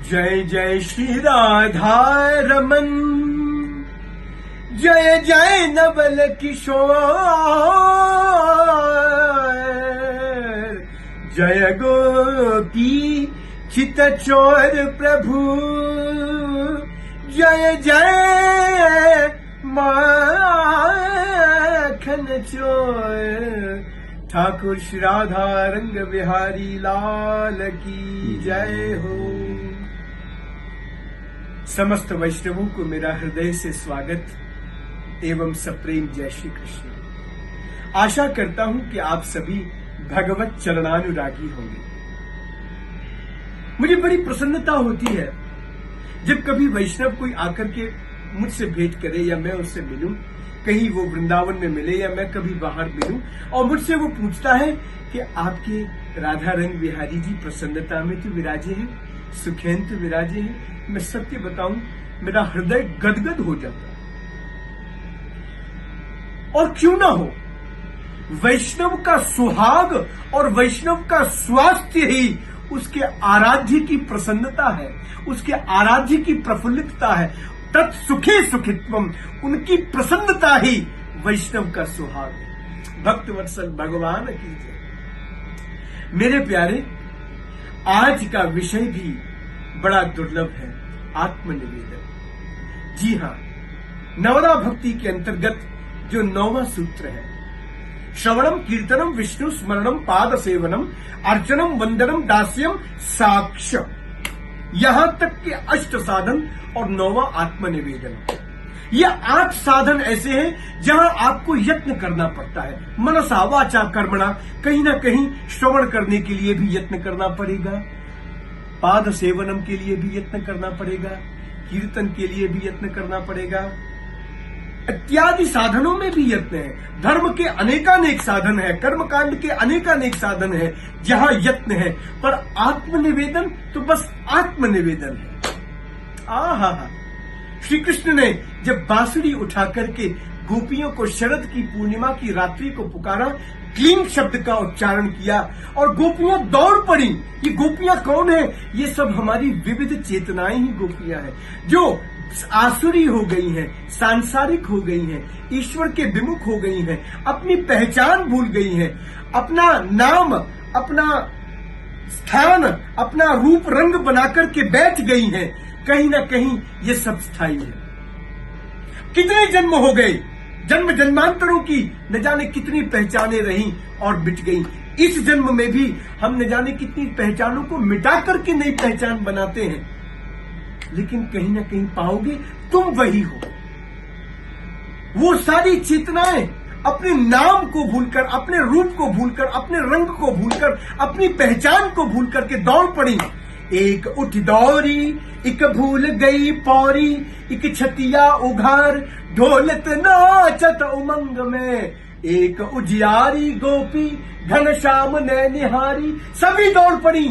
जय जय श्री राधा रमन, जय जय नवल किशोर, जय गोपी चित चोर प्रभु, जय जय माखन चोर, ठाकुर श्री राधा रंग बिहारी लाल की जय हो। समस्त वैष्णवों को मेरा हृदय से स्वागत एवं सप्रेम जय श्री कृष्ण। आशा करता हूं कि आप सभी भगवत चरणानुरागी होंगे। मुझे बड़ी प्रसन्नता होती है जब कभी वैष्णव कोई आकर के मुझसे भेंट करे या मैं उससे मिलूं, कहीं वो वृंदावन में मिले या मैं कभी बाहर मिलूं और मुझसे वो पूछता है कि आपके राधा रंग बिहारी जी प्रसन्नता में तो विराजे हैं, सुखेन तो विराजे हैं। मैं सत्य बताऊं, मेरा हृदय गदगद हो जाता है। और क्यों ना हो, वैष्णव का सुहाग और वैष्णव का स्वास्थ्य ही उसके आराध्य की प्रसन्नता है, उसके आराध्य की प्रफुल्लितता है। तत्सुखे सुखित्वम, उनकी प्रसन्नता ही वैष्णव का सुहाग है। भक्त वत्सल भगवान की जय। मेरे प्यारे, आज का विषय भी बड़ा दुर्लभ है, आत्मनिवेदन। जी हां, नवदा भक्ति के अंतर्गत जो 9वां सूत्र है, श्रवणम कीर्तनम विष्णु स्मरणम पाद सेवनम अर्चनम वंदनम दास्यम साक्ष्य, यहां तक के 8 साधन और 9वां आत्मनिवेदन। ये 8 साधन ऐसे हैं जहां आपको यत्न करना पड़ता है। मनसा वाचा कर्मणा, कहीं ना कहीं श्रवण करने के लिए भी यत्न करना पड़ेगा, पाद सेवनम के लिए भी यत्न करना पड़ेगा, कीर्तन के लिए भी यत्न करना पड़ेगा, इत्यादि साधनों में भी यत्न है। धर्म के अनेकानेक साधन है, कर्मकांड के अनेकानेक साधन है जहां यत्न है, पर आत्मनिवेदन तो बस आत्मनिवेदन है। आहा, श्री कृष्ण ने जब बांसुरी उठा करके गोपियों को शरद की पूर्णिमा की रात्रि को पुकारा, क्लीं शब्द का उच्चारण किया और गोपियां दौड़ पड़ी। ये गोपियां कौन है? ये सब हमारी विविध चेतनाएं ही गोपियां हैं, जो आसुरी हो गई हैं, सांसारिक हो गई हैं, ईश्वर के विमुख हो गई हैं, अपनी पहचान भूल गई हैं, अपना नाम, अपना स्थान, अपना रूप रंग बनाकर के बैठ गई हैं। कहीं ना कहीं ये सब स्थायी है। कितने जन्म हो गए, जन्म जन्मांतरों की न जाने कितनी पहचानें रहीं और मिट गईं। इस जन्म में भी हम न जाने कितनी पहचानों को मिटा करके नई पहचान बनाते हैं, लेकिन कहीं ना कहीं पाओगे तुम वही हो। वो सारी चेतनाएं अपने नाम को भूलकर, अपने रूप को भूलकर, अपने रंग को भूलकर, अपनी पहचान को भूल करके दौड़ पड़ी। एक उठ दौड़ी, एक भूल गई पौरी, एक छतिया उघार, ढोलत नाचत उमंग में, एक उजियारी गोपी घनश्याम ने निहारी। सभी दौड़ पड़ी।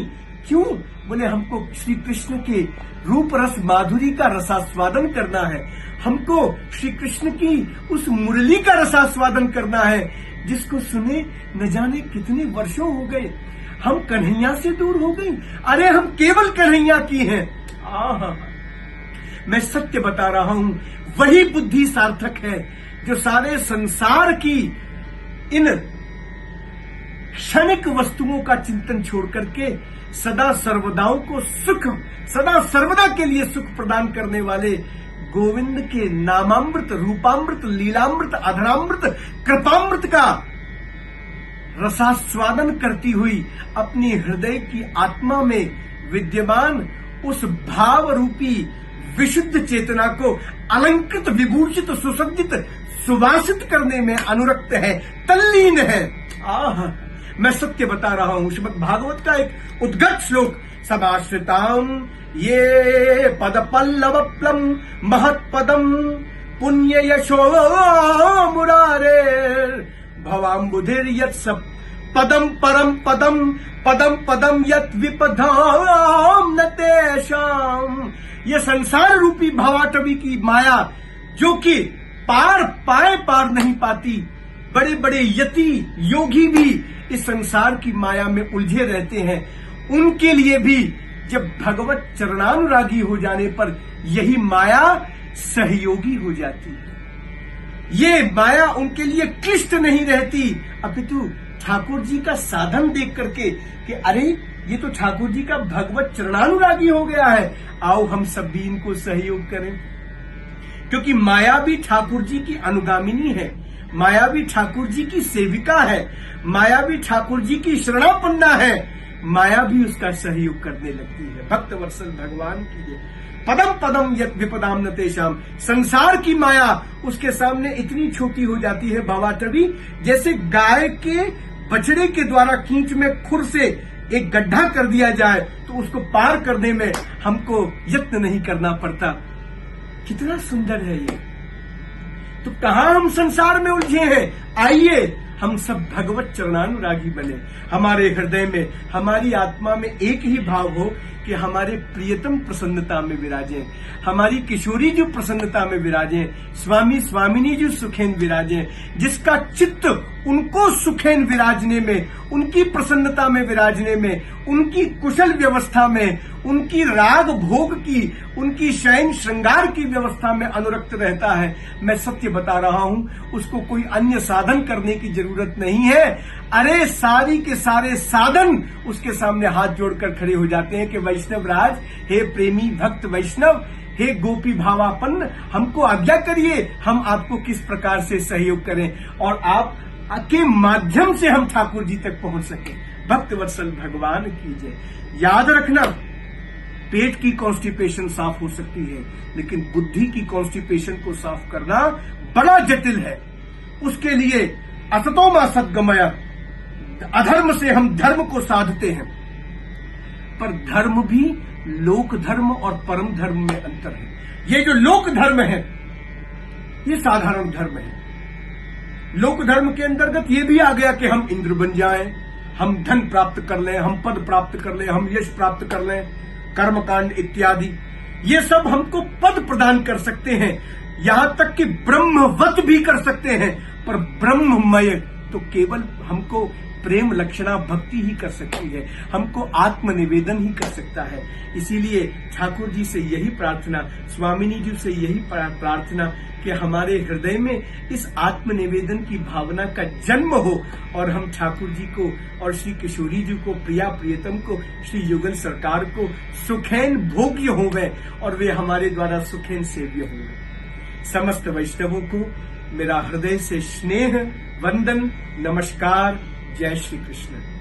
क्यों? बोले हमको श्री कृष्ण के रूप रस माधुरी का रसास्वादन करना है, हमको श्री कृष्ण की उस मुरली का रसास्वादन करना है जिसको सुने न जाने कितने वर्षों हो गए। हम कन्हैया से दूर हो गई। अरे हम केवल कन्हैया की हैं। आहा, मैं सत्य बता रहा हूं, वही बुद्धि सार्थक है जो सारे संसार की इन क्षणिक वस्तुओं का चिंतन छोड़ करके सदा सर्वदाओं को सुख, सदा सर्वदा के लिए सुख प्रदान करने वाले गोविंद के नामामृत, रूपामृत, लीलामृत, अधरामृत, कृपामृत का रसास्वादन करती हुई अपनी हृदय की आत्मा में विद्यमान उस भाव रूपी विशुद्ध चेतना को अलंकृत, विभूषित, सुसज्जित, सुवासित करने में अनुरक्त है, तल्लीन है। आह, मैं सत्य बता रहा हूं। श्रीमद् भागवत का एक उद्गत श्लोक, समाश्रिताम ये पद पल्लवप्लम महत्पदम पुण्य यशो मुरारे भवाम्बुधिर यत् सब पदम परम पदम पदम पदम यत् विपदाम न तेषाम। ये संसार रूपी भावाटवी की माया जो कि पार पाए पार नहीं पाती, बड़े बड़े यति योगी भी इस संसार की माया में उलझे रहते हैं, उनके लिए भी जब भगवत चरणानुरागी हो जाने पर यही माया सहयोगी हो जाती है। ये माया उनके लिए क्लिष्ट नहीं रहती, अपितु ठाकुर जी का साधन देख करके कि अरे ये तो ठाकुर जी का भगवत चरणानुरागी हो गया है, आओ हम सब भी इनको सहयोग करें। क्योंकि माया भी ठाकुर जी की अनुगामिनी है, माया भी ठाकुर जी की सेविका है, माया भी ठाकुर जी की शरणापन्ना है, माया भी उसका सहयोग करने लगती है। भक्त वत्सल भगवान की जय। पदम पदम यत विपदाम न तेषाम, संसार की माया उसके सामने इतनी छोटी हो जाती है भावाटवी, जैसे गाय के बछड़े के द्वारा कींच में खुर से एक गड्ढा कर दिया जाए तो उसको पार करने में हमको यत्न नहीं करना पड़ता। कितना सुंदर है ये। तो कहां हम संसार में उलझे हैं, आइए हम सब भगवत चरणानुरागी बने। हमारे हृदय में, हमारी आत्मा में एक ही भाव हो कि हमारे प्रियतम प्रसन्नता में विराजें, हमारी किशोरी जो प्रसन्नता में विराजें, स्वामी स्वामिनी जो सुखेन विराजें, जिसका चित्त उनको सुखेन विराजने में, उनकी प्रसन्नता में विराजने में, उनकी कुशल व्यवस्था में, उनकी राग भोग की, उनकी शयन श्रृंगार की व्यवस्था में अनुरक्त रहता है। मैं सत्य बता रहा हूं, उसको कोई अन्य साधन करने की जरूरत नहीं है। अरे सारी के सारे साधन उसके सामने हाथ जोड़कर खड़े हो जाते हैं कि वैष्णव राज, हे प्रेमी भक्त वैष्णव, हे गोपी भावापन्न, हमको आज्ञा करिए, हम आपको किस प्रकार से सहयोग करें और आप के माध्यम से हम ठाकुर जी तक पहुंच सके। भक्त वत्सल भगवान की जय। याद रखना, पेट की कॉन्स्टिपेशन साफ हो सकती है, लेकिन बुद्धि की कॉन्स्टिपेशन को साफ करना बड़ा जटिल है। उसके लिए असतो मा सद्गमय, अधर्म से हम धर्म को साधते हैं, पर धर्म भी लोक धर्म और परम धर्म में अंतर है। ये जो लोक धर्म है ये साधारण धर्म है। लोक धर्म के अंतर्गत ये भी आ गया कि हम इंद्र बन जाएं, हम धन प्राप्त कर लें, हम पद प्राप्त कर लें, हम यश प्राप्त कर लें, कर्मकांड इत्यादि, ये सब हमको पद प्रदान कर सकते हैं, यहां तक कि ब्रह्मवत भी कर सकते हैं, पर ब्रह्ममय तो केवल हमको प्रेम लक्षणा भक्ति ही कर सकती है, हमको आत्मनिवेदन ही कर सकता है। इसीलिए ठाकुर जी से यही प्रार्थना, स्वामिनी जी से यही प्रार्थना कि हमारे हृदय में इस आत्मनिवेदन की भावना का जन्म हो और हम ठाकुर जी को और श्री किशोरी जी को, प्रिया प्रियतम को, श्री युगल सरकार को सुखैन भोग्य होवे और वे हमारे द्वारा सुखैन सेव्य होवे। समस्त वैष्णवों को मेरा हृदय से स्नेह, वंदन, नमस्कार। जय श्री कृष्ण।